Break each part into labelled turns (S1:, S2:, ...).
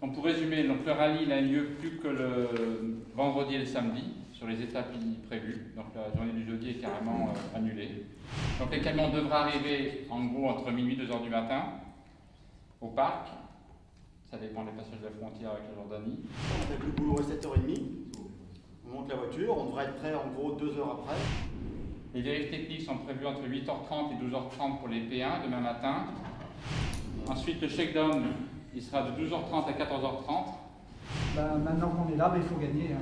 S1: Donc pour résumer, donc le rallye n'a lieu plus que le vendredi et le samedi sur les étapes prévues. Donc la journée du jeudi est carrément annulée. Donc les camions devraient arriver en gros entre minuit et 2 h du matin au parc. Ça dépend des passages de la frontière avec la Jordanie.
S2: On a le boulot à 7h30. On monte la voiture, on devrait être prêt en gros 2 heures après.
S1: Les vérifications techniques sont prévues entre 8h30 et 12h30 pour les P1 demain matin. Ensuite, le shakedown, il sera de 12h30 à 14h30.
S3: Maintenant qu'on est là, il faut gagner.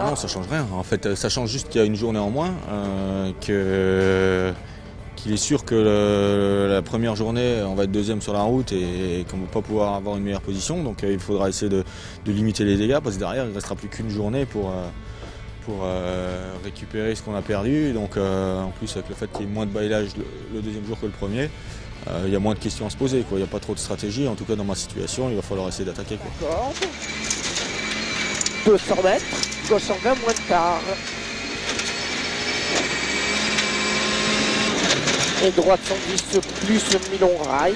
S4: Non, ça change rien. En fait, ça change juste qu'il y a une journée en moins, qu'il est sûr que la première journée, on va être deuxième sur la route et qu'on ne va pas pouvoir avoir une meilleure position. Donc il faudra essayer de limiter les dégâts parce que derrière, il ne restera plus qu'une journée pour récupérer ce qu'on a perdu. Donc en plus, avec le fait qu'il y ait moins de bailage le deuxième jour que le premier, il y a moins de questions à se poser. Il n'y a pas trop de stratégie. En tout cas, dans ma situation, il va falloir essayer d'attaquer.
S5: 200 mètres, gauche en 20 moins de quart. Et droite 110 plus Milon rail.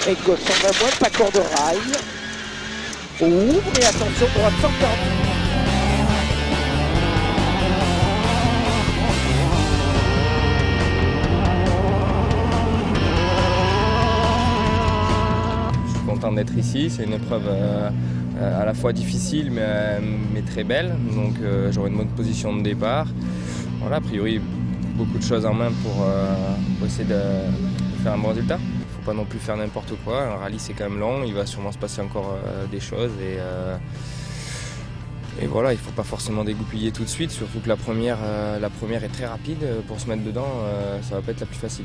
S5: Et gauche en 20 moins, pas corde de rail. Ouvre et attention, droite 140.
S6: Content d'être ici, c'est une épreuve à la fois difficile mais très belle, donc j'aurai une bonne position de départ. Voilà, a priori beaucoup de choses en main pour essayer de faire un bon résultat. Il ne faut pas non plus faire n'importe quoi, un rallye c'est quand même long, il va sûrement se passer encore des choses et voilà, il ne faut pas forcément dégoupiller tout de suite, surtout que la première est très rapide, pour se mettre dedans ça ne va pas être la plus facile.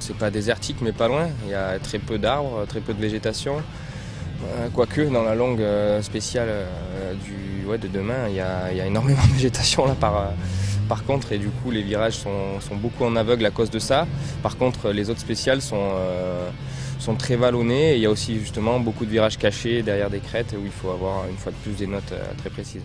S6: C'est pas désertique mais pas loin, il y a très peu d'arbres, très peu de végétation. Quoique dans la longue spéciale de demain, il y a énormément de végétation là par contre, et du coup les virages sont beaucoup en aveugle à cause de ça. Par contre, les autres spéciales sont très vallonnées, et il y a aussi justement beaucoup de virages cachés derrière des crêtes où il faut avoir une fois de plus des notes très précises.